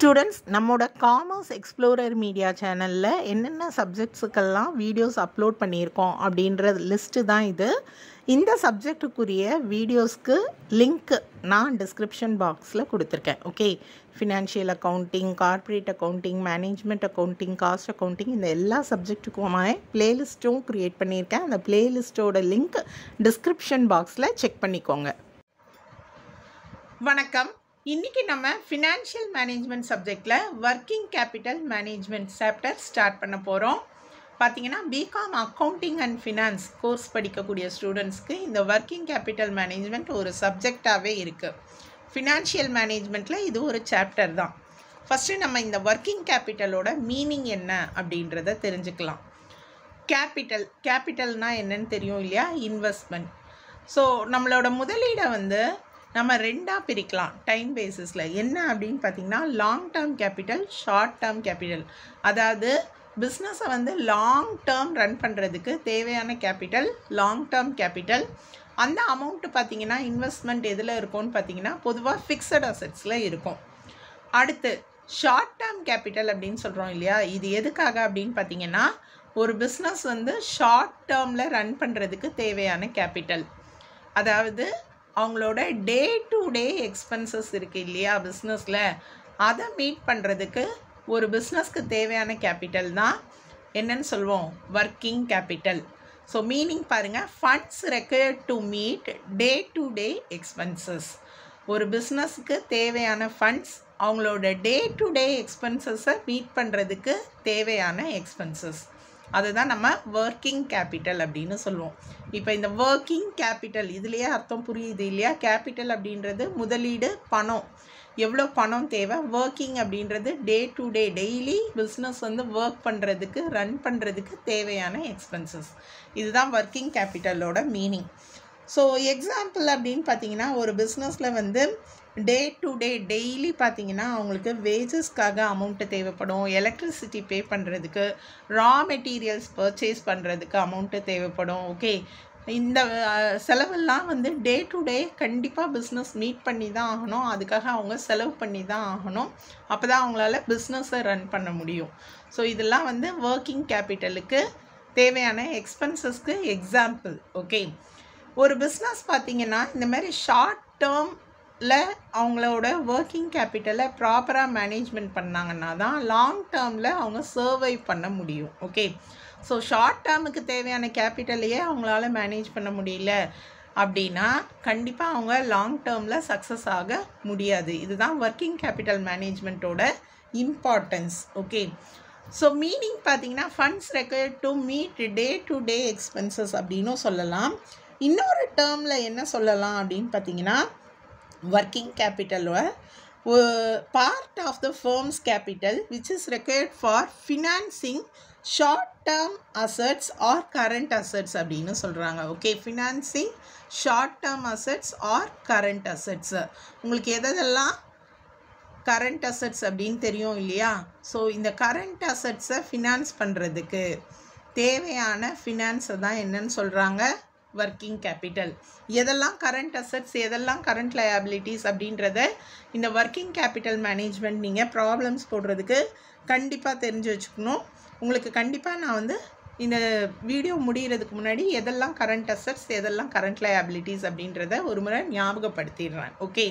Students, நம்மளோட commerce explorer media சேனலில் என்னென்ன சப்ஜெக்ட்ஸுக்கெல்லாம் வீடியோஸ் அப்லோட் பண்ணியிருக்கோம் அப்படின்ற லிஸ்ட்டு தான் இது. இந்த சப்ஜெக்டுக்குரிய வீடியோஸ்க்கு லிங்க் நான் டிஸ்கிரிப்ஷன் பாக்ஸில் கொடுத்துருக்கேன். Okay, financial accounting, corporate accounting, management accounting, cost accounting, இந்த எல்லா சப்ஜெக்ட்டுக்குமாய் ப்ளேலிஸ்ட்டும் க்ரியேட் பண்ணியிருக்கேன். அந்த ப்ளேலிஸ்ட்டோட லிங்க் டிஸ்கிரிப்ஷன் பாக்ஸில் செக் பண்ணிக்கோங்க. வணக்கம். இன்றைக்கி நம்ம ஃபினான்ஷியல் மேனேஜ்மெண்ட் சப்ஜெக்டில் working capital management chapter start பண்ண போகிறோம். பார்த்தீங்கன்னா B Com accounting and finance course படிக்கக்கூடிய ஸ்டூடெண்ட்ஸ்க்கு இந்த ஒர்க்கிங் கேபிட்டல் மேனேஜ்மெண்ட் ஒரு சப்ஜெக்டாகவே இருக்குது. ஃபினான்ஷியல் மேனேஜ்மெண்ட்டில் இது ஒரு சாப்டர் தான். ஃபஸ்ட்டு நம்ம இந்த ஒர்க்கிங் கேபிட்டலோட மீனிங் என்ன அப்படின்றத தெரிஞ்சுக்கலாம். கேபிட்டல்னால் என்னன்னு தெரியும் இல்லையா? இன்வெஸ்ட்மெண்ட். ஸோ நம்மளோட முதலீடை நம்ம ரெண்டாக பிரிக்கலாம் டைம் பேசிஸில். என்ன அப்படின்னு பார்த்திங்கன்னா, long term capital, short term capital. அதாவது பிஸ்னஸை லாங் டேர்ம் ரன் பண்ணுறதுக்கு தேவையான கேபிட்டல் லாங் டேர்ம் கேபிட்டல். அந்த அமௌண்ட்டு பார்த்திங்கன்னா இன்வெஸ்ட்மெண்ட் எதில் இருக்கும்னு பார்த்திங்கன்னா பொதுவாக ஃபிக்ஸட் அசெட்ஸில் இருக்கும். அடுத்து ஷார்ட் டேர்ம் கேபிட்டல் அப்படின்னு சொல்கிறோம் இல்லையா? இது எதுக்காக அப்படின்னு பார்த்திங்கன்னா, ஒரு பிஸ்னஸ் ஷார்ட் டேர்மில் ரன் பண்ணுறதுக்கு தேவையான கேபிட்டல். அதாவது அவங்களோட டே டு டே எக்ஸ்பென்சஸ் இருக்குது இல்லையா பிஸ்னஸில், அதை மீட் பண்ணுறதுக்கு ஒரு பிஸ்னஸ்க்கு தேவையான கேபிட்டல் தான் என்னன்னு சொல்லுவோம்? Working capital. ஸோ மீனிங் பாருங்கள், funds required to meet day to day expenses. ஒரு பிஸ்னஸுக்கு தேவையான ஃபண்ட்ஸ் அவங்களோட டே டு டே எக்ஸ்பென்சஸை மீட் பண்ணுறதுக்கு தேவையான எக்ஸ்பென்சஸ். அதுதான் நம்ம ஒர்க்கிங் கேபிட்டல் அப்படின்னு சொல்லுவோம். இப்போ இந்த ஒர்க்கிங் கேபிட்டல் இதுலேயே அர்த்தம் புரியுது இல்லையா? கேபிட்டல் அப்படின்றது முதலீடு, பணம், எவ்வளோ பணம் தேவை. ஒர்க்கிங் அப்படின்றது டே to day daily business work பண்ணுறதுக்கு, ரன் பண்ணுறதுக்கு தேவையான எக்ஸ்பென்சஸ். இதுதான் ஒர்க்கிங் கேபிட்டலோட மீனிங். ஸோ எக்ஸாம்பிள் அப்படின்னு பார்த்தீங்கன்னா, ஒரு பிஸ்னஸில் டே டு டே டெய்லி பார்த்திங்கன்னா அவங்களுக்கு வேஜஸ்க்காக அமௌண்ட்டு தேவைப்படும், எலக்ட்ரிசிட்டி பே பண்ணுறதுக்கு, ரா மெட்டீரியல்ஸ் பர்ச்சேஸ் பண்ணுறதுக்கு அமௌண்ட்டு தேவைப்படும். ஓகே, இந்த செலவெல்லாம் டே டு டே கண்டிப்பாக பிஸ்னஸ் மீட் பண்ணி தான் ஆகணும். அதுக்காக அவங்க செலவு பண்ணி தான் ஆகணும். அப்போ தான் அவங்களால பிஸ்னஸை ரன் பண்ண முடியும். ஸோ இதெல்லாம் ஒர்க்கிங் கேபிட்டலுக்கு தேவையான எக்ஸ்பென்சஸ்க்கு எக்ஸாம்பிள். ஓகே, ஒரு பிஸ்னஸ் பார்த்திங்கன்னா இந்த மாதிரி ஷார்ட் டேர்மில் அவங்களோட ஒர்க்கிங் கேபிட்டலை ப்ராப்பராக மேனேஜ்மெண்ட் பண்ணாங்கன்னா தான் லாங் டேர்மில் அவங்க சர்வை பண்ண முடியும். ஓகே, ஸோ ஷார்ட் டேர்முக்கு தேவையான கேபிட்டலையே அவங்களால மேனேஜ் பண்ண முடியல அப்படின்னா கண்டிப்பாக அவங்க லாங் டேர்மில் சக்ஸஸ் ஆக முடியாது. இதுதான் ஒர்க்கிங் கேபிட்டல் மேனேஜ்மெண்ட்டோட இம்பார்ட்டன்ஸ். ஓகே, ஸோ மீனிங் பார்த்திங்கன்னா funds required to meet day to day expenses அப்படின்னும் சொல்லலாம். இன்னொரு டேர்மில் என்ன சொல்லலாம் அப்படின்னு பார்த்திங்கன்னா, ஒர்க்கிங் கேபிட்டலோட part of the firms capital which is required for financing short term assets or current assets அப்படின்னு சொல்கிறாங்க. Okay, financing short term assets or current assets. உங்களுக்கு எதெல்லாம் கரண்ட் அசட்ஸ் அப்படின்னு தெரியும் இல்லையா? ஸோ இந்த கரண்ட் அசட்ஸை ஃபினான்ஸ் பண்ணுறதுக்கு தேவையான ஃபினான்ஸை தான் என்னன்னு சொல்கிறாங்க? Working capital. எதெல்லாம் கரண்ட் அசட்ஸ், எதெல்லாம் கரண்ட் லயபிலிட்டிஸ் அப்படின்றத இந்த ஒர்க்கிங் கேபிட்டல் மேனேஜ்மெண்ட் நீங்கள் ப்ராப்ளம்ஸ் போடுறதுக்கு கண்டிப்பாக தெரிஞ்சு வச்சுக்கணும். உங்களுக்கு கண்டிப்பாக நான் இந்த வீடியோ முடிகிறதுக்கு முன்னாடி எதெல்லாம் கரண்ட் அசட்ஸ், எதெல்லாம் கரண்ட் லயபிலிட்டிஸ் அப்படின்றத ஒரு முறை ஞாபகப்படுத்திடுறேன். ஓகே,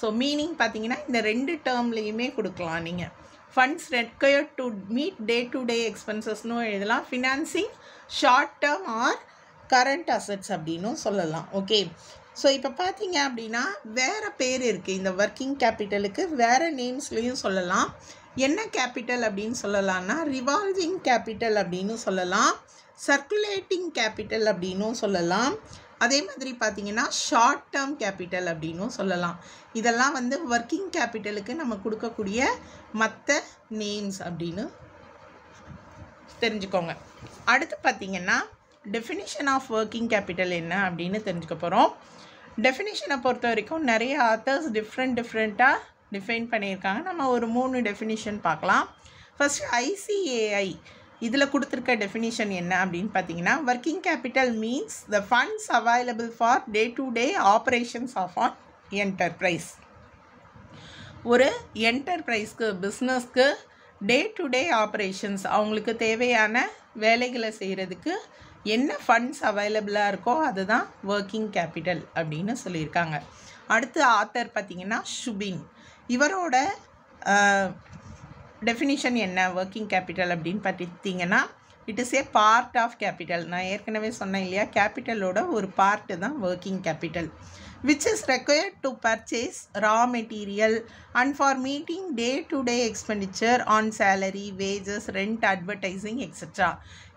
ஸோ மீனிங் பார்த்தீங்கன்னா இந்த ரெண்டு டேர்ம்லேயுமே கொடுக்கலாம். நீங்கள் funds required to meet day to day எக்ஸ்பென்சஸ்னும் எழுதலாம், financing short term or current assets அப்படின்னும் சொல்லலாம். ஓகே, ஸோ இப்போ பார்த்தீங்க அப்படின்னா வேறு பேர் இருக்குது இந்த ஒர்க்கிங் கேபிட்டலுக்கு, வேறு நேம்ஸ்லேயும் சொல்லலாம். என்ன கேபிட்டல் அப்படின்னு சொல்லலாம்னா ரிவால்விங் கேபிட்டல் அப்படின்னு சொல்லலாம், சர்க்குலேட்டிங் கேபிட்டல் அப்படின்னும் சொல்லலாம். அதே மாதிரி பார்த்திங்கன்னா ஷார்ட் டேர்ம் கேபிட்டல் அப்படின்னும் சொல்லலாம். இதெல்லாம் ஒர்க்கிங் கேபிட்டலுக்கு நம்ம கொடுக்கக்கூடிய மற்ற நேம்ஸ் அப்படின்னு தெரிஞ்சுக்கோங்க. அடுத்து பார்த்திங்கன்னா டெஃபினிஷன் ஆஃப் ஒர்க்கிங் கேபிட்டல் என்ன அப்படின்னு தெரிஞ்சுக்க போகிறோம். டெஃபினிஷனை பொறுத்த வரைக்கும் நிறைய ஆத்தர்ஸ் டிஃப்ரெண்ட்டாக டிஃபைன் பண்ணியிருக்காங்க. நம்ம ஒரு 3 டெஃபினிஷன் பார்க்கலாம். ஃபஸ்ட்டு ஐசிஏஐ இதில் கொடுத்துருக்க டெஃபினிஷன் என்ன அப்படின்னு பார்த்தீங்கன்னா, working capital means the funds available for day to day operations of an enterprise. ஒரு என்டர்பிரைஸ்க்கு பிஸ்னஸ்க்கு டே டு டே ஆப்ரேஷன்ஸ் அவங்களுக்கு தேவையான வேலைகளை செய்கிறதுக்கு என்ன ஃபண்ட்ஸ் அவைலபிளாக இருக்கோ அதுதான் ஒர்க்கிங் கேபிட்டல் அப்படின்னு சொல்லியிருக்காங்க. அடுத்து ஆத்தர் பார்த்திங்கன்னா ஷுபின். இவரோட டெஃபினிஷன் என்ன ஒர்க்கிங் கேபிட்டல் அப்படின்னு பார்த்திங்கன்னா it is a part of capital. நான் ஏற்கனவே சொன்னேன் இல்லையா, கேபிட்டலோட ஒரு பார்ட்டு தான் working capital. which is required to purchase raw material and for meeting day-to-day expenditure on salary, wages, rent, advertising, etc.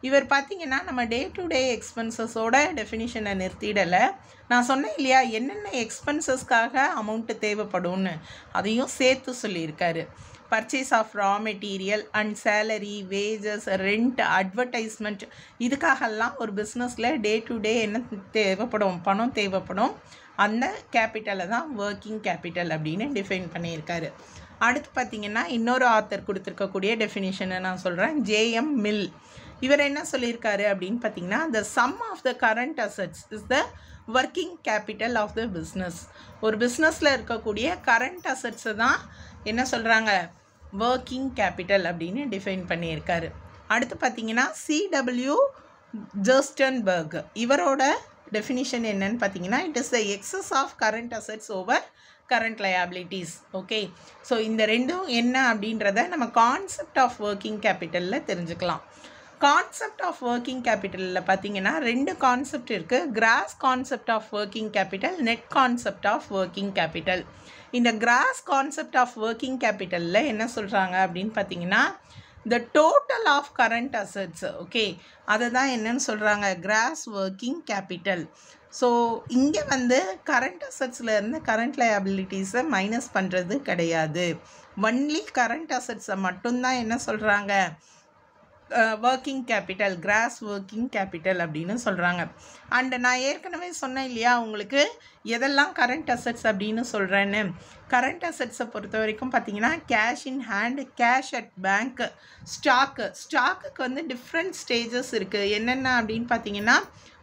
இவர் பார்த்தீங்கன்னா நம்ம டே டு டே எக்ஸ்பென்சஸோட டெஃபினிஷனை நிறுத்திடலை. நான் சொன்னேன் இல்லையா என்னென்ன எக்ஸ்பென்சஸ்க்காக அமௌண்ட்டு தேவைப்படும்னு, அதையும் சேர்த்து சொல்லியிருக்காரு. Purchase of raw material and salary, wages, rent, advertisement, இதுக்காகலாம் ஒரு பிஸ்னஸில் டே டு டே என்ன தேவைப்படும், பணம் தேவைப்படும். அந்த கேபிட்டலை தான் ஒர்க்கிங் கேபிட்டல் அப்படின்னு டிஃபைன் பண்ணியிருக்காரு. அடுத்து பார்த்திங்கன்னா இன்னொரு ஆத்தர் கொடுத்துருக்கக்கூடிய டெஃபினிஷனை நான் சொல்கிறேன். J M. இவர் என்ன சொல்லியிருக்காரு அப்படின்னு பார்த்தீங்கன்னா, the sum of the current assets is the working capital of the business. ஒரு பிஸ்னஸில் இருக்கக்கூடிய கரண்ட் அசட்ஸை தான் என்ன சொல்கிறாங்க, ஒர்க்கிங் கேபிட்டல் அப்படின்னு டிஃபைன் பண்ணியிருக்காரு. அடுத்து பார்த்திங்கன்னா சிடபிள்யூ ஜெர்ஸ்டன்பர்க். இவரோட டெஃபினிஷன் என்னன்னு பார்த்தீங்கன்னா, it is the excess of current assets over current liabilities. Okay, so இந்த ரெண்டும் என்ன அப்படின்றத நம்ம கான்செப்ட் ஆஃப் ஒர்க்கிங் கேபிட்டலில் தெரிஞ்சுக்கலாம். கான்செப்ட் ஆஃப் ஒர்க்கிங் கேபிட்டலில் பார்த்தீங்கன்னா ரெண்டு கான்செப்ட் இருக்குது. Gross concept of working capital, net concept of working capital. இந்த கிராஸ் கான்செப்ட் ஆஃப் ஒர்க்கிங் கேபிட்டலில் என்ன சொல்கிறாங்க அப்படின்னு பார்த்தீங்கன்னா, the total of current assets. Okay, அதை தான் என்னன்னு சொல்கிறாங்க, கிராஸ் ஒர்க்கிங் கேபிட்டல். ஸோ இங்கே வந்து கரண்ட் அசட்ஸ்லேருந்து கரண்ட் லயபிலிட்டிஸை மைனஸ் பண்ணுறது கிடையாது. ஒன்லி கரண்ட் அசட்ஸை மட்டும்தான் என்ன சொல்கிறாங்க, working capital, cross working capital அப்படின்னு சொல்கிறாங்க. அண்டு நான் ஏற்கனவே சொன்னேன் இல்லையா உங்களுக்கு எதெல்லாம் கரண்ட் அசட்ஸ் அப்படின்னு சொல்கிறேன்னு. கரண்ட் அசட்ஸை பொறுத்த வரைக்கும் பார்த்தீங்கன்னா cash in hand, cash at bank, ஸ்டாக்குக்கு வந்து டிஃப்ரெண்ட் ஸ்டேஜஸ் இருக்குது. என்னென்ன அப்படின்னு பார்த்தீங்கன்னா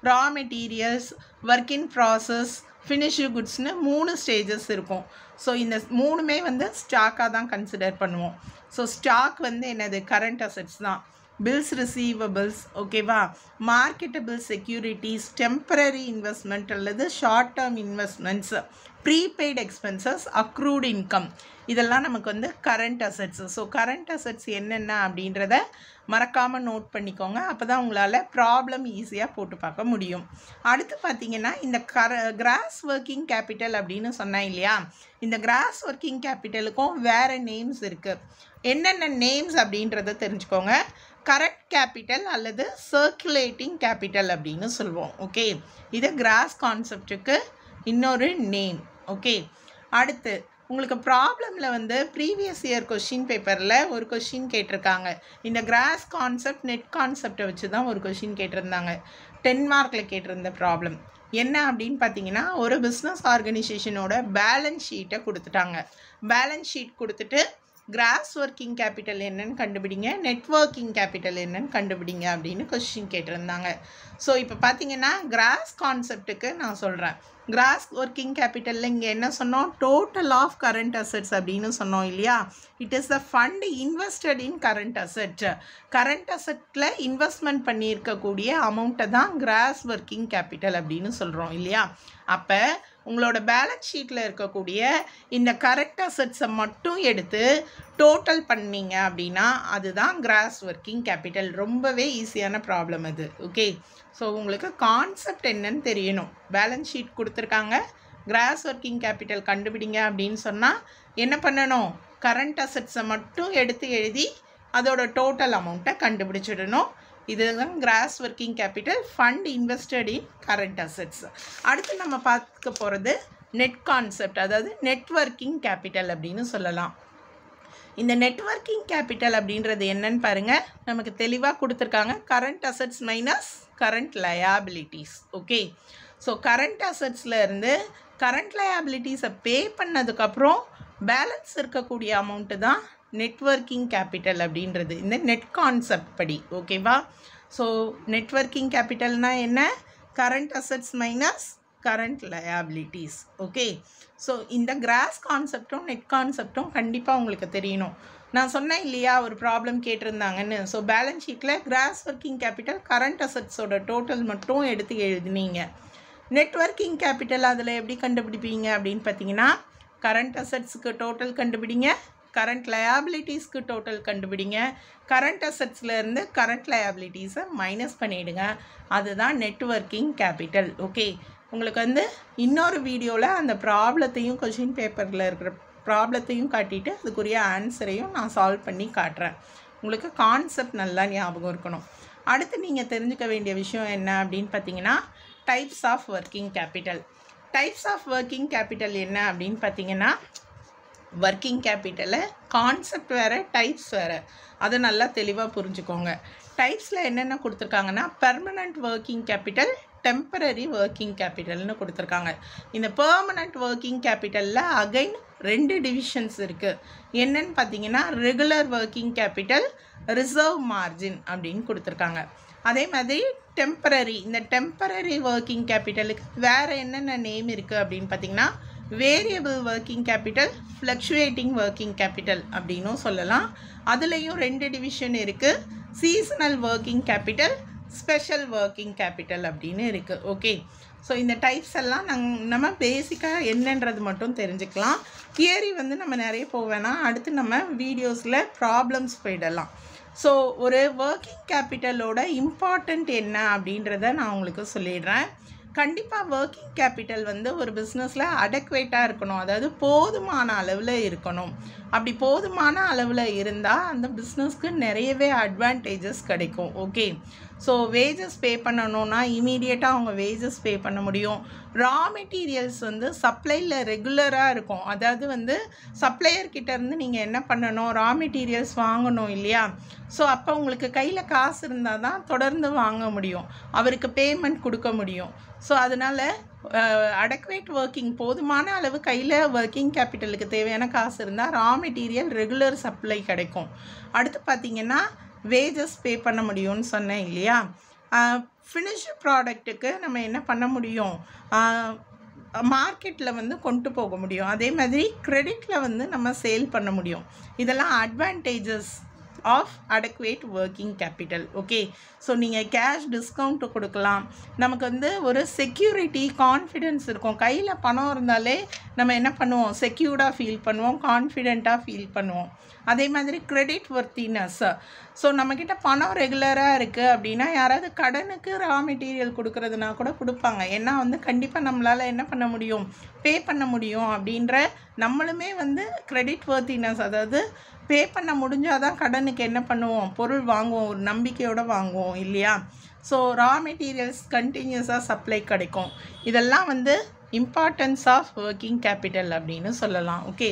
raw materials, work in process, finished குட்ஸ்னு 3 ஸ்டேஜஸ் இருக்கும். ஸோ இந்த 3மே வந்து ஸ்டாக்காக தான் கன்சிடர் பண்ணுவோம். ஸோ ஸ்டாக் வந்து என்னது, கரண்ட் அசட்ஸ் தான். பில்ஸ் ரிசீவபிள்ஸ், ஓகேவா, மார்க்கெட்டபிள் செக்யூரிட்டிஸ், டெம்பரரி இன்வெஸ்ட்மெண்ட் அல்லது short term investments, prepaid expenses, accrued income, இதெல்லாம் நமக்கு வந்து current assets. So current assets என்னென்ன அப்படின்றத மறக்காமல் நோட் பண்ணிக்கோங்க. அப்போ தான் உங்களால் ப்ராப்ளம் ஈஸியாக போட்டு பார்க்க முடியும். அடுத்து பார்த்திங்கன்னா இந்த கிராஸ் ஒர்க்கிங் கேபிட்டல் அப்படின்னு சொன்னேன் இல்லையா, இந்த கிராஸ் ஒர்க்கிங் கேபிட்டலுக்கும் வேறு நேம்ஸ் இருக்குது. என்னென்ன நேம்ஸ் அப்படின்றத தெரிஞ்சுக்கோங்க. கரண்ட் கேபிட்டல் அல்லது சர்க்குலேட்டிங் கேபிட்டல் அப்படின்னு சொல்லுவோம். ஓகே, இது கிராஸ் கான்செப்டுக்கு இன்னொரு நேம். ஓகே, அடுத்து உங்களுக்கு ப்ராப்ளமில் வந்து ப்ரீவியஸ் இயர் கொஷின் பேப்பரில் ஒரு கொஷின் கேட்டிருக்காங்க. இந்த கிராஸ் கான்செப்ட், நெட் கான்செப்டை வச்சு தான் ஒரு கொஷின் கேட்டிருந்தாங்க. 10 மார்க்கில் கேட்டிருந்த ப்ராப்ளம் என்ன அப்படின்னு பார்த்தீங்கன்னா, ஒரு பிஸ்னஸ் ஆர்கனைசேஷனோட பேலன்ஸ் ஷீட்டை கொடுத்துட்டாங்க. பேலன்ஸ் ஷீட் கொடுத்துட்டு கிராஸ் ஒர்க்கிங் கேபிட்டல் என்னன்னு கண்டுபிடிங்க, நெட்வொர்க்கிங் கேபிட்டல் என்னன்னு கண்டுபிடிங்க அப்படின்னு கொஸ்டின் கேட்டிருந்தாங்க. ஸோ இப்போ பார்த்தீங்கன்னா கிராஸ் கான்செப்டுக்கு நான் சொல்கிறேன். கிராஸ் ஒர்க்கிங் கேபிட்டலில் இங்கே என்ன சொன்னோம், டோட்டல் ஆஃப் கரண்ட் அசட்ஸ் அப்படின்னு சொன்னோம் இல்லையா. It is the fund invested in current asset. Current அசட்டில் இன்வெஸ்ட்மெண்ட் பண்ணியிருக்கக்கூடிய அமௌண்ட்டை தான் கிராஸ் ஒர்க்கிங் கேபிட்டல் அப்படின்னு சொல்கிறோம் இல்லையா. அப்போ உங்களோட பேலன்ஸ் ஷீட்டில் இருக்கக்கூடிய இந்த கரண்ட் அசட்ஸை மட்டும் எடுத்து டோட்டல் பண்ணிங்க அப்படின்னா அதுதான் கிராஸ் ஒர்க்கிங் கேபிட்டல். ரொம்பவே ஈஸியான ப்ராப்ளம் அது. ஓகே, ஸோ உங்களுக்கு கான்செப்ட் என்னன்னு தெரியணும். பேலன்ஸ் ஷீட் கொடுத்துருக்காங்க, கிராஸ் ஒர்க்கிங் கேபிட்டல் கண்டுபிடிங்க அப்படின்னு சொன்னால் என்ன பண்ணணும், கரண்ட் அசட்ஸை மட்டும் எடுத்து எழுதி அதோட டோட்டல் அமௌண்ட்டை கண்டுபிடிச்சிடணும். இதுதான் cross working capital, fund invested in current assets. அடுத்து நம்ம பார்க்க போகிறது நெட் கான்செப்ட், அதாவது நெட்வொர்க்கிங் கேபிட்டல் அப்படின்னு சொல்லலாம். இந்த நெட்வொர்க்கிங் கேபிட்டல் அப்படின்றது என்னன்னு பாருங்கள், நமக்கு தெளிவாக கொடுத்துருக்காங்க. Current assets minus current liabilities. Okay, so current அசட்ஸில் இருந்து கரண்ட் லயபிலிட்டிஸை பே பண்ணதுக்கப்புறம் பேலன்ஸ் இருக்கக்கூடிய அமௌண்ட்டு தான் நெட்வொர்க்கிங் கேபிட்டல் அப்படின்றது இந்த நெட் கான்செப்ட் படி. ஓகேவா, ஸோ நெட்வொர்க்கிங் கேபிட்டல்னால் என்ன, current assets minus current liabilities. Okay, so இந்த கிராஸ் கான்செப்டும் நெட் கான்செப்டும் கண்டிப்பாக உங்களுக்கு தெரியணும். நான் சொன்னேன் இல்லையா, ஒரு ப்ராப்ளம் கேட்டிருந்தாங்கன்னு. ஸோ பேலன்ஸ் ஷீட்டில் கிராஸ் ஒர்க்கிங் கேபிட்டல் கரண்ட் அசட்ஸோட டோட்டல் மட்டும் எடுத்து எழுதினீங்க. நெட் ஒர்க்கிங் கேபிட்டல் அதில் எப்படி கண்டுபிடிப்பீங்க அப்படின்னு பார்த்தீங்கன்னா, கரண்ட் அசட்ஸுக்கு டோட்டல் கண்டுபிடிங்க, கரண்ட் லயபிலிட்டிஸ்க்கு டோட்டல் கண்டுபிடிங்க, கரண்ட் அசட்ஸ்லேருந்து கரண்ட் லயபிலிட்டிஸை மைனஸ் பண்ணிவிடுங்க. அதுதான் நெட் ஒர்க்கிங் கேபிட்டல். ஓகே, உங்களுக்கு வந்து இன்னொரு வீடியோவில் அந்த ப்ராப்ளத்தையும் கொஷின் பேப்பரில் இருக்கிற ப்ராப்ளத்தையும் காட்டிட்டு அதுக்குரிய ஆன்சரையும் நான் சால்வ் பண்ணி காட்டுறேன். உங்களுக்கு கான்செப்ட் நல்லா ஞாபகம் இருக்கணும். அடுத்து நீங்கள் தெரிஞ்சுக்க வேண்டிய விஷயம் என்ன அப்படின்னு பார்த்தீங்கன்னா, types of working capital. Types of working capital என்ன அப்படின்னு பார்த்தீங்கன்னா, ஒர்க்கிங் கேபிட்டலில் கான்செப்ட் வேறு, டைப்ஸ் வேறு. அதை நல்லா தெளிவாக புரிஞ்சுக்கோங்க. டைப்ஸில் என்னென்ன கொடுத்துருக்காங்கன்னா, permanent working capital, temporary working கேபிட்டல்னு கொடுத்துருக்காங்க. இந்த பெர்மனண்ட் ஒர்க்கிங் கேபிட்டலில் அகைன் 2 டிவிஷன்ஸ் இருக்குது. என்னன்னு பார்த்தீங்கன்னா, regular working capital, reserve margin அப்படின்னு கொடுத்துருக்காங்க. அதே மாதிரி டெம்பரரி, இந்த டெம்பரரி ஒர்க்கிங் கேபிட்டலுக்கு வேறு என்னென்ன நேம் இருக்குது அப்படின்னு பார்த்தீங்கன்னா, variable working capital, fluctuating working capital அப்படின்னும் சொல்லலாம். அதுலேயும் 2 டிவிஷன் இருக்குது. Seasonal working capital, special working capital அப்படின்னு இருக்குது. ஓகே, ஸோ இந்த டைப்ஸ் எல்லாம் நம்ம பேசிக்காக என்னன்றது மட்டும் தெரிஞ்சுக்கலாம். தியரி வந்து நம்ம நிறைய போவேன்னா அடுத்து நம்ம வீடியோஸில் ப்ராப்ளம்ஸ் போயிடலாம். ஸோ ஒரு ஒர்க்கிங் கேபிட்டலோட இம்பார்ட்டண்ட் என்ன அப்படின்றத நான் உங்களுக்கு சொல்லிடுறேன். கண்டிப்பாக ஒர்க்கிங் கேபிட்டல் வந்து ஒரு பிஸ்னஸில் அடெக்வேட்டாக இருக்கணும், அதாவது போதுமான அளவில் இருக்கணும். அப்படி போதுமான அளவில் இருந்தால் அந்த பிஸ்னஸ்க்கு நிறையவே அட்வான்டேஜஸ் கிடைக்கும். ஓகே, ஸோ வேஜஸ் பே பண்ணணுன்னா இமீடியட்டாக அவங்க வேஜஸ் பே பண்ண முடியும். ரா மெட்டீரியல்ஸ் வந்து சப்ளையில் ரெகுலராக இருக்கும். அதாவது வந்து சப்ளையர்கிட்டேருந்து நீங்கள் என்ன பண்ணணும், ரா மெட்டீரியல்ஸ் வாங்கணும் இல்லையா. ஸோ அப்போ உங்களுக்கு கையில் காசு இருந்தால் தான் தொடர்ந்து வாங்க முடியும், அவருக்கு பேமெண்ட் கொடுக்க முடியும். ஸோ அதனால் அடெக்வேட் ஒர்க்கிங், போதுமான அளவு கையில் ஒர்க்கிங் கேபிட்டலுக்கு தேவையான காசு இருந்தால் ரா மெட்டீரியல் ரெகுலர் சப்ளை கிடைக்கும். அடுத்து பார்த்திங்கன்னா வேஜஸ் பே பண்ண முடியும்னு சொன்னேன் இல்லையா. ஃபினிஷ்டு ப்ராடக்ட்டுக்கு நம்ம என்ன பண்ண முடியும், மார்க்கெட்டில் வந்து கொண்டு போக முடியும். அதே மாதிரி கிரெடிட்டில் வந்து நம்ம சேல் பண்ண முடியும். இதெல்லாம் advantages of adequate working capital. Okay, so நீங்கள் கேஷ் டிஸ்கவுண்ட் கொடுக்கலாம், நமக்கு வந்து ஒரு செக்யூரிட்டி, கான்ஃபிடென்ஸ் இருக்கும். கையில் பணம் இருந்தாலே நம்ம என்ன பண்ணுவோம், செக்யூர்டாக ஃபீல் பண்ணுவோம், கான்ஃபிடெண்ட்டாக ஃபீல் பண்ணுவோம். அதே மாதிரி கிரெடிட் ஒர்த்தினஸ். ஸோ நம்மக்கிட்ட பணம் ரெகுலராக இருக்குது அப்படின்னா யாராவது கடனுக்கு ரா மெட்டீரியல் கொடுக்குறதுனா கூட கொடுப்பாங்க. ஏன்னா வந்து கண்டிப்பாக நம்மளால் என்ன பண்ண முடியும், பே பண்ண முடியும் அப்படின்ற நம்மளுமே வந்து கிரெடிட் ஒர்த்தினஸ், அதாவது பே பண்ண முடிஞ்சால் தான் கடனுக்கு என்ன பண்ணுவோம், பொருள் வாங்குவோம், ஒரு நம்பிக்கையோடு வாங்குவோம் இல்லையா. ஸோ ரா மெட்டீரியல்ஸ் கண்டினியூஸாக சப்ளை கிடைக்கும். இதெல்லாம் வந்து இம்பார்ட்டன்ஸ் ஆஃப் ஒர்க்கிங் கேபிட்டல் அப்படின்னு சொல்லலாம். ஓகே,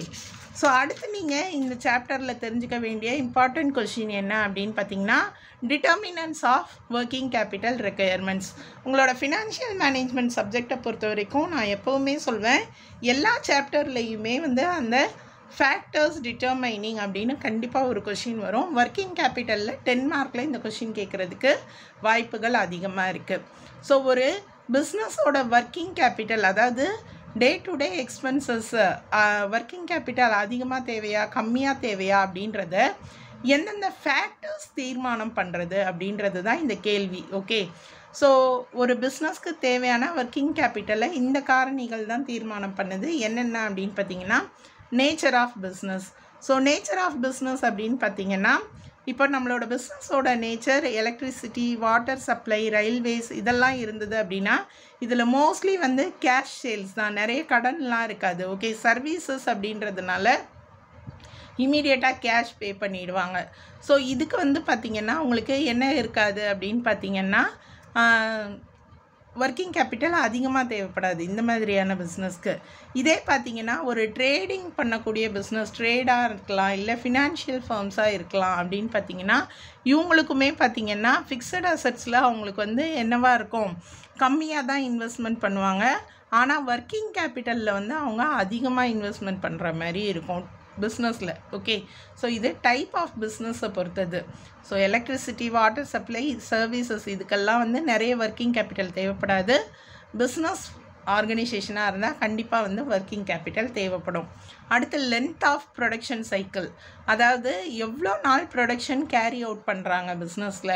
ஸோ அடுத்து நீங்கள் இந்த சாப்டரில் தெரிஞ்சுக்க வேண்டிய இம்பார்ட்டன்ட் கொஷின் என்ன அப்படின்னு பார்த்தீங்கன்னா, determinants of working capital requirements. உங்களோட ஃபினான்ஷியல் மேனேஜ்மெண்ட் சப்ஜெக்டை பொறுத்த வரைக்கும் நான் எப்போவுமே சொல்வேன், எல்லா சாப்டர்லேயுமே வந்து அந்த ஃபேக்டர்ஸ் டிட்டர்மைனிங் அப்படின்னு கண்டிப்பாக ஒரு கொஷின் வரும். ஒர்க்கிங் கேபிட்டலில் 10 மார்க்கில் இந்த கொஷின் கேட்குறதுக்கு வாய்ப்புகள் அதிகமாக இருக்குது. ஸோ ஒரு பிஸ்னஸோட ஒர்க்கிங் கேபிட்டல், அதாவது டே to day expenses, working capital அதிகமாக தேவையா கம்மியாக தேவையா அப்படின்றத எந்தெந்த ஃபேக்டர்ஸ் தீர்மானம் பண்ணுறது அப்படின்றது தான் இந்த கேள்வி. ஓகே, ஸோ ஒரு பிஸ்னஸ்க்கு தேவையான ஒர்க்கிங் கேபிட்டலை இந்த காரணிகள் தான் தீர்மானம் பண்ணுது. என்னென்ன அப்படின்னு பார்த்தீங்கன்னா, nature of business. So nature of business அப்படின்னு பார்த்தீங்கன்னா, இப்போ நம்மளோட பிஸ்னஸோட nature electricity, water supply, railways இதெல்லாம் இருந்தது அப்படின்னா இதில் மோஸ்ட்லி வந்து கேஷ் சேல்ஸ் தான், நிறைய கடன்லாம் இருக்காது. ஓகே, சர்வீசஸ் அப்படின்றதுனால இமீடியட்டாக கேஷ் பே பண்ணிடுவாங்க. ஸோ இதுக்கு வந்து பார்த்திங்கன்னா உங்களுக்கு என்ன இருக்காது அப்படின்னு பார்த்திங்கன்னா, ஒர்க்கிங் கேபிட்டல் அதிகமாக தேவைப்படாது இந்த மாதிரியான பிஸ்னஸ்க்கு. இதே பார்த்திங்கன்னா ஒரு ட்ரேடிங் பண்ணக்கூடிய பிஸ்னஸ், ட்ரேடாக இருக்கலாம் இல்லை ஃபினான்ஷியல் ஃபர்ம்ஸாக இருக்கலாம் அப்படின்னு பார்த்திங்கன்னா, இவங்களுக்குமே பார்த்திங்கன்னா ஃபிக்ஸட் அசட்ஸில் அவங்களுக்கு வந்து என்னவாக இருக்கும், கம்மியாக தான் இன்வெஸ்ட்மெண்ட் பண்ணுவாங்க. ஆனால் ஒர்க்கிங் கேபிட்டலில் வந்து அவங்க அதிகமாக இன்வெஸ்ட்மெண்ட் பண்ணுற மாதிரி இருக்கும் பிஸ்னஸில். ஓகே, ஸோ இது டைப் ஆஃப் பிஸ்னஸை பொறுத்தது. So electricity, water supply, services இதுக்கெல்லாம் வந்து நிறைய ஒர்க்கிங் கேபிட்டல் தேவைப்படாது. பிஸ்னஸ் ஆர்கனைசேஷனாக இருந்தால் கண்டிப்பாக வந்து ஒர்க்கிங் கேபிட்டல் தேவைப்படும். அடுத்து லென்த் ஆஃப் ப்ரொடக்ஷன் சைக்கிள், அதாவது எவ்வளோ நாள் ப்ரொடக்ஷன் கேரி அவுட் பண்ணுறாங்க பிஸ்னஸில்,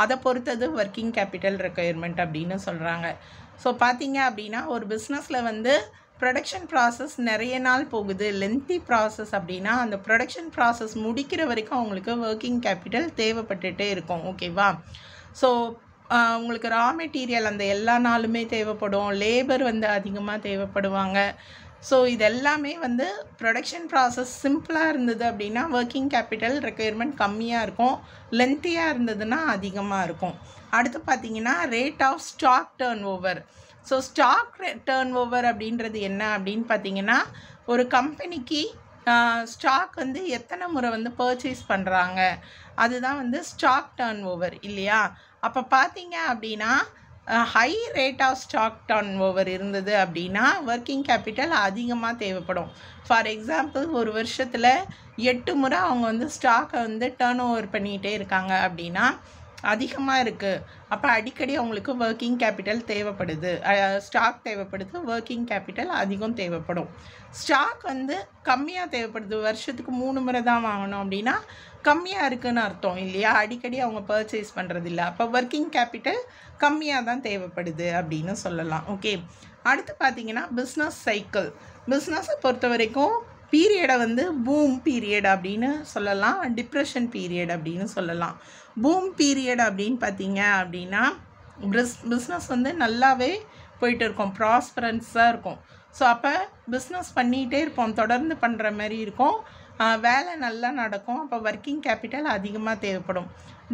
அதை பொறுத்தது ஒர்க்கிங் கேபிட்டல் ரெக்குயர்மெண்ட் அப்படின்னு சொல்கிறாங்க. ஸோ பார்த்தீங்க அப்படின்னா ஒரு பிஸ்னஸில் வந்து ப்ரொடக்ஷன் ப்ராசஸ் நிறைய நாள் போகுது, லென்த்தி ப்ராசஸ் அப்படின்னா அந்த ப்ரொடக்ஷன் ப்ராசஸ் முடிக்கிற வரைக்கும் அவங்களுக்கு ஒர்க்கிங் கேபிட்டல் தேவைப்பட்டுகிட்டே இருக்கும். ஓகேவா? ஸோ உங்களுக்கு ரா மெட்டீரியல் அந்த எல்லா நாளுமே தேவைப்படும், லேபர் வந்து அதிகமாக தேவைப்படுவாங்க. ஸோ இதெல்லாமே வந்து ப்ரொடக்ஷன் ப்ராசஸ் சிம்பிளாக இருந்தது அப்படின்னா ஒர்க்கிங் கேபிட்டல் ரெக்குயர்மெண்ட் கம்மியாக இருக்கும், லென்த்தியாக இருந்ததுன்னா அதிகமாக இருக்கும். அடுத்து பார்த்தீங்கன்னா rate of stock turnover. So stock turnover அப்படின்றது என்ன அப்படின்னு பார்த்தீங்கன்னா ஒரு கம்பெனிக்கு ஸ்டாக் வந்து எத்தனை முறை வந்து பர்ச்சேஸ் பண்ணுறாங்க, அதுதான் வந்து ஸ்டாக் டர்ன் ஓவர் இல்லையா? அப்போ பார்த்தீங்க அப்படின்னா high rate of stock turnover இருந்தது அப்படின்னா ஒர்க்கிங் கேபிட்டல் அதிகமாக தேவைப்படும். ஃபார் எக்ஸாம்பிள் ஒரு வருஷத்தில் 8 முறை அவங்க வந்து ஸ்டாக்கை வந்து டர்ன் ஓவர் பண்ணிகிட்டே இருக்காங்க அப்படின்னா அதிகமாக இருக்குது. அப்போ அடிக்கடி அவங்களுக்கு ஒர்க்கிங் கேபிட்டல் தேவைப்படுது, ஸ்டாக் தேவைப்படுது, ஒர்க்கிங் கேபிட்டல் அதிகம் தேவைப்படும். ஸ்டாக் வந்து கம்மியாக தேவைப்படுது, வருஷத்துக்கு 3 முறை தான் வாங்கணும் அப்படின்னா கம்மியாக இருக்குதுன்னு அர்த்தம் இல்லையா? அடிக்கடி அவங்க பர்ச்சேஸ் பண்ணுறதில்ல, அப்போ ஒர்க்கிங் கேபிட்டல் கம்மியாக தான் தேவைப்படுது அப்படின்னு சொல்லலாம். ஓகே, அடுத்து பார்த்தீங்கன்னா பிஸ்னஸ் சைக்கிள். பிஸ்னஸை பொறுத்த வரைக்கும் பீரியடை வந்து பூம் பீரியட் அப்படின்னு சொல்லலாம், டிப்ரெஷன் பீரியட் அப்படின்னு சொல்லலாம். பூம் பீரியட் அப்படின்னு பார்த்தீங்க அப்படின்னா பிஸ்னஸ் வந்து நல்லாவே போயிட்டு இருக்கும், ப்ராஸ்பரன்ஸாக இருக்கும். ஸோ அப்போ பிஸ்னஸ் பண்ணிகிட்டே இருப்போம், தொடர்ந்து பண்ணுற மாதிரி இருக்கும், வேலை நல்லா நடக்கும், அப்போ ஒர்க்கிங் கேபிட்டல் அதிகமாக தேவைப்படும்.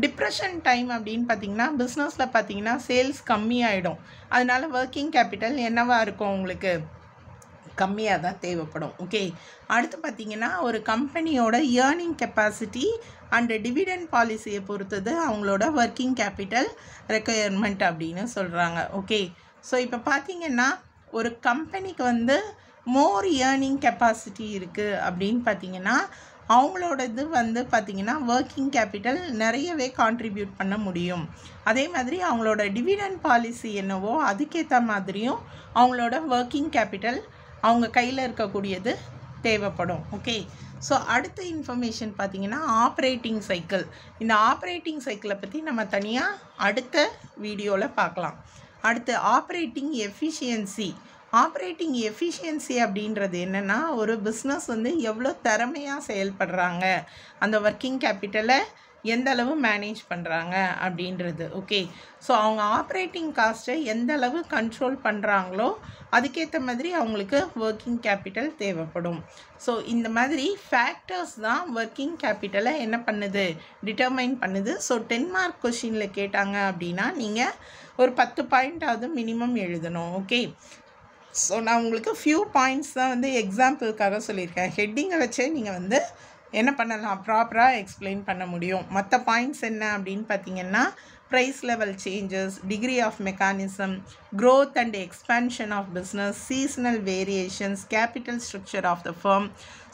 டிப்ரெஷன் டைம் அப்படின்னு பார்த்திங்கன்னா பிஸ்னஸில் பார்த்திங்கன்னா சேல்ஸ் கம்மியாயிடும், அதனால ஒர்க்கிங் கேபிட்டல் என்னவாக இருக்கும், உங்களுக்கு கம்மியாக தான் தேவைப்படும். ஓகே, அடுத்து பார்த்திங்கன்னா ஒரு கம்பெனியோட ஏர்னிங் கெப்பாசிட்டி அண்டு டிவிடெண்ட் பாலிசியை பொறுத்தது அவங்களோட ஒர்க்கிங் கேபிட்டல் ரெக்குயர்மெண்ட் அப்படின்னு சொல்கிறாங்க. ஓகே, ஸோ இப்போ பார்த்திங்கன்னா ஒரு கம்பெனிக்கு வந்து மோர் ஏர்னிங் கெப்பாசிட்டி இருக்குது அப்படின்னு பார்த்திங்கன்னா அவங்களோட இது வந்து பார்த்திங்கன்னா ஒர்க்கிங் கேபிட்டல் நிறையவே கான்ட்ரிபியூட் பண்ண முடியும். அதே மாதிரி அவங்களோட டிவிடெண்ட் பாலிசி என்னவோ அதுக்கேற்ற மாதிரியும் அவங்களோட ஒர்க்கிங் கேபிட்டல் அவங்க கையில் இருக்கக்கூடியது தேவைப்படும். ஓகே, ஸோ அடுத்த இன்ஃபர்மேஷன் பார்த்திங்கன்னா ஆப்ரேட்டிங் சைக்கிள். இந்த ஆப்ரேட்டிங் சைக்கிளை பற்றி நம்ம தனியாக அடுத்த வீடியோவில் பார்க்கலாம். அடுத்து ஆப்ரேட்டிங் எஃபிஷியன்சி. ஆப்ரேட்டிங் எஃபிஷியன்சி அப்படின்றது என்னென்னா ஒரு பிஸ்னஸ் வந்து எவ்வளோ திறமையாக செயல்படுறாங்க, அந்த ஒர்க்கிங் கேபிட்டலை எந்த அளவு மேனேஜ் பண்ணுறாங்க அப்படின்றது. ஓகே, ஸோ அவங்க ஆப்ரேட்டிங் காஸ்ட்டை எந்த அளவு கண்ட்ரோல் பண்ணுறாங்களோ அதுக்கேற்ற மாதிரி அவங்களுக்கு ஒர்க்கிங் கேபிட்டல் தேவைப்படும். ஸோ இந்த மாதிரி ஃபேக்டர்ஸ் தான் ஒர்க்கிங் கேபிட்டலை என்ன பண்ணுது, டிட்டர்மைன் பண்ணுது. ஸோ 10 மார்க் கொஷினில் கேட்டாங்க அப்படின்னா நீங்கள் ஒரு 10 பாயிண்ட்டாவது மினிமம் எழுதணும். ஓகே, ஸோ நான் உங்களுக்கு ஃபியூ பாயிண்ட்ஸ் தான் வந்து எக்ஸாம்பிளுக்காக சொல்லியிருக்கேன். ஹெட்டிங்கை வச்சே நீங்கள் வந்து என்ன பண்ணலாம், ப்ராப்பராக எக்ஸ்பிளைன் பண்ண முடியும். மற்ற பாயிண்ட்ஸ் என்ன அப்படின்னு பார்த்தீங்கன்னா price level changes, degree of mechanism, growth and expansion of business, seasonal variations, capital structure of the firm.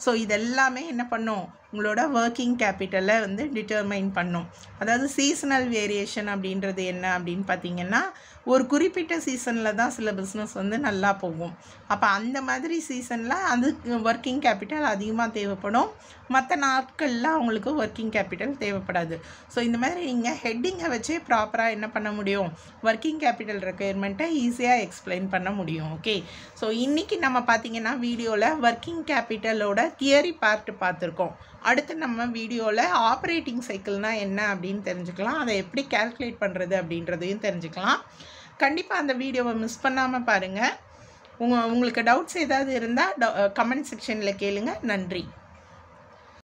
So இதெல்லாமே என்ன பண்ணும், உங்களோட ஒர்க்கிங் கேபிட்டலை வந்து டிட்டர்மைன் பண்ணும். அதாவது சீசனல் வேரியேஷன் அப்படின்றது என்ன அப்படின்னு பார்த்தீங்கன்னா ஒரு குறிப்பிட்ட சீசனில் தான் சில பிஸ்னஸ் வந்து நல்லா போகும். அப்போ அந்த மாதிரி சீசனில் அது ஒர்க்கிங் கேபிட்டல் அதிகமாக தேவைப்படும், மற்ற நாட்களில் அவங்களுக்கு ஒர்க்கிங் கேபிட்டல் தேவைப்படாது. ஸோ இந்த மாதிரி நீங்கள் ஹெட்டிங்கை வச்சே ப்ராப்பராக என்ன பண்ண முடியும், ஒர்க்கிங் கேபிட்டல் ரெக்குயர்மெண்ட்டை ஈஸியாக எக்ஸ்பிளைன் பண்ண முடியும். ஓகே, ஸோ இன்றைக்கி நம்ம பார்த்திங்கன்னா வீடியோவில் ஒர்க்கிங் கேபிட்டலோட தியரி பார்ட் பார்த்துருக்கோம். அடுத்து நம்ம வீடியோவில் ஆப்ரேட்டிங் சைக்கிள்னால் என்ன அப்படின்னு தெரிஞ்சுக்கலாம், அதை எப்படி கால்குலேட் பண்ணுறது அப்படின்றதையும் தெரிஞ்சுக்கலாம். கண்டிப்பாக அந்த வீடியோவை மிஸ் பண்ணாமல் பாருங்கள். உங்களுக்கு டவுட்ஸ் ஏதாவது இருந்தால் கமெண்ட் செக்ஷனில் கேளுங்க. நன்றி.